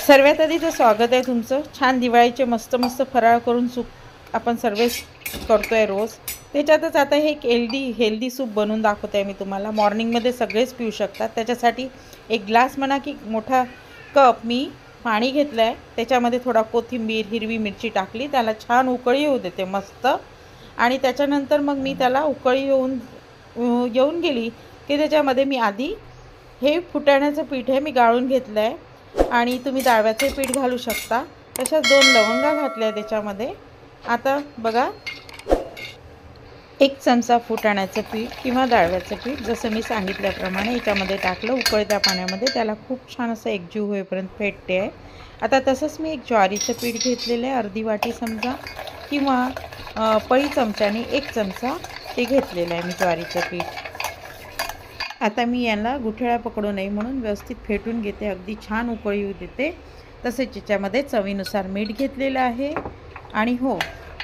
सर्वात आधी तर स्वागत आहे तुमचं। छान दिवाळीचे मस्त मस्त फराळ करून सूप आपण सर्वच करतोय रोज। त्याच्यातच आता हे एक हेल्दी सूप बनवून दाखवते मी तुम्हाला। मॉर्निंगमध्ये सगळेच पिऊ शकतात। त्याच्यासाठी एक ग्लास म्हणा की मोठा कप मी पाणी घेतलं आहे। त्याच्यामध्ये थोडा कोथिंबीर हिरवी मिरची टाकली, त्याला छान उकळी येऊ देते मस्त। आणि त्याच्यानंतर मग मी त्याला उकळी येऊन गेली की त्याच्यामध्ये मी आधी हे फुटाण्याचं पीठ आहे मी गाळून घेतलं आहे आणि तुम्ही डाळव्याचे पीठ घालू शकता। तशाच 2 लवंगा घातल्या त्याच्यामध्ये। आता बघा 1 चमचा फुटाण्याचं पीठ किंवा डाळव्याचं पीठ जसं मी सांगितल्याप्रमाणे याच्यामध्ये टाकलं उकळत्या पाण्यामध्ये, त्याला खूप छान असं एकजीव होईपर्यंत फेटते आहे। आता तसंच मी एक ज्वारीचं पीठ घेतलेलं आहे, अर्धी वाटी समजा, किंवा पळी चमच्याने 1 चमचा ते घेतलेलं आहे मी ज्वारीचं पीठ। आता मी याला गुठळ्या पकडू नये म्हणून व्यवस्थित फेटून घेते, अगदी छान उकळी येऊ देते। तसेच याच्यामध्ये चवीनुसार मीठ घेतलेलं आहे। आणि हो,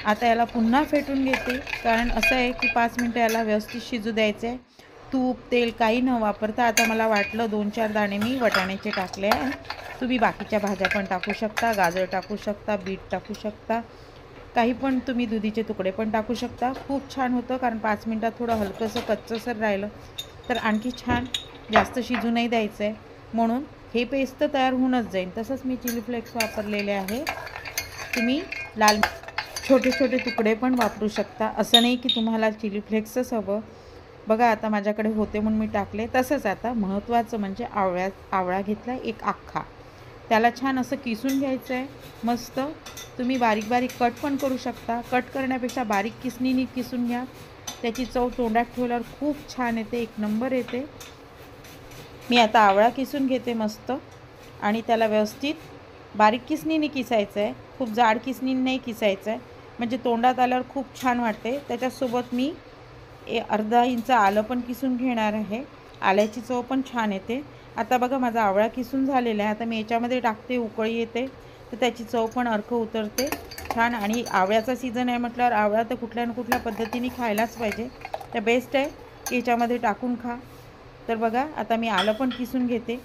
आता याला पुन्हा फेटून घेते, कारण असं आहे की 5 मिनिटं याला व्यवस्थित शिजू द्यायचं आहे। तूप तेल काही न वापरता आता मला वाटलं 2-4 दाणे मी वाटाण्याचे टाकले आहे। तुम्ही बाकीच्या भाज्या पण टाकू शकता, गाजर टाकू शकता, बीट टाकू शकता, काही पण तुम्ही दुधीचे तुकडे पण टाकू शकता। खूप छान होतं, कारण 5 मिनिटात थोडं हलकंसं कच्चंसर राहिलं तर आणखी छान, जास्त शिजू नाही द्यायचं आहे। म्हणून हे पेस्ट तर तयार होऊनच जाईल। तसंच मी चिली फ्लेक्स वापरलेले आहे। तुम्ही लाल छोटे छोटे तुकडे पण वापरू शकता, असं नाही की तुम्हाला चिली फ्लेक्सच हवं। बघा आता माझ्याकडे होते म्हणून मी टाकले। तसंच आता महत्त्वाचं म्हणजे आवळा घेतला एक अख्खा, त्याला छान असं किसून घ्यायचं आहे मस्त। तुम्ही बारीक बारीक कट पण करू शकता, कट करण्यापेक्षा बारीक किसणीने किसून घ्या, त्याची चव तोंडात ठेवल्यावर खूप छान येते, 1 नंबर येते। मी आता आवळा किसून घेते मस्त आणि त्याला व्यवस्थित बारीक किसणीने किसायचं आहे, खूप जाड किसणीने नाही किसायचं आहे, म्हणजे तोंडात आल्यावर खूप छान वाटते। त्याच्यासोबत मी अर्धा इंच आलं पण किसून घेणार आहे, आल्याची चव पण छान येते। आता बघा माझा आवळा किसून झालेला आहे, आता मी याच्यामध्ये टाकते, उकळी येते तर त्याची चव पण अर्क उतरते छान। आणि आवळ्याचा सीझन आहे म्हटल्यावर आवळा तर कुठल्या ना कुठल्या पद्धतीने खायलाच पाहिजे, तर बेस्ट आहे की याच्यामध्ये टाकून खा। तर बघा आता मी आलं पण किसून घेते,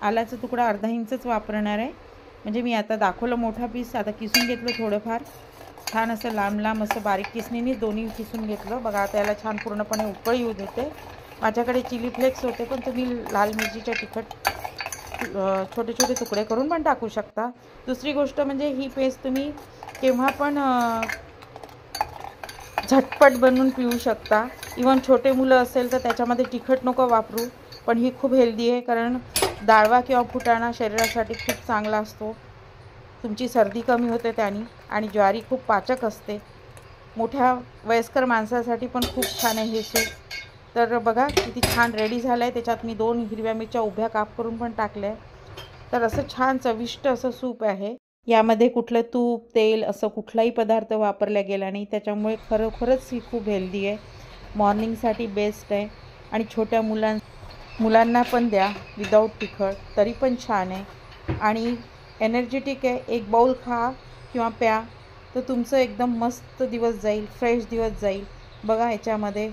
आल्याचा तुकडा अर्धा इंचच वापरणार आहे, म्हणजे मी आता दाखवलं मोठा पीस, आता किसून घेतलं थोडंफार छान असं लांब लांब असं बारीक किसणीने दोन्ही किसून घेतलं। बघा आता याला छान पूर्णपणे उकळी येऊ देते। माझ्याकडे चिली फ्लेक्स होते, पण तुम्ही लाल मिरचीच्या तिखट छोटे छोटे तुकडे करून पण टाकू शकता। दुसरी गोष्ट म्हणजे ही पेस्ट तुम्ही केव्हा पण झटपट बनवून पिऊ शकता। इवन छोटे मुलं असेल तर त्याच्यामध्ये तिखट नको वापरू, पण ही खूप हेल्दी आहे, कारण डाळवा किंवा फुटाणा शरीरासाठी खूप चांगला असतो, तुमची सर्दी कमी होते त्याने। आणि ज्वारी खूप पाचक असते, मोठ्या वयस्कर माणसासाठी पण खूप छान आहे हे सूप। तर बघा किती छान रेडी झालं आहे, त्याच्यात मी 2 हिरव्या मिरच्या उभ्या काप करून पण टाकल्या। तर असं छान चविष्ट असं सूप आहे, यामध्ये कुठलं तूप तेल असं कुठलाही पदार्थ वापरला गेला नाही, त्याच्यामुळे खरोखरच ही खूप हेल्दी आहे, मॉर्निंगसाठी बेस्ट आहे। आणि छोट्या मुलांना पण द्या विदाऊट तिखट, तरी पण छान आहे आणि एनर्जेटिक आहे। 1 बाउल खा किंवा प्या तर तुमचं एकदम मस्त दिवस जाईल, फ्रेश दिवस जाईल। बघा ह्याच्यामध्ये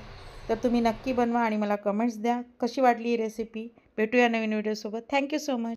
तर तुम्ही नक्की बनवा आणि मला कमेंट्स द्या कशी वाटली ही रेसिपी। भेटूया नवीन व्हिडिओसोबत। Thank you so much.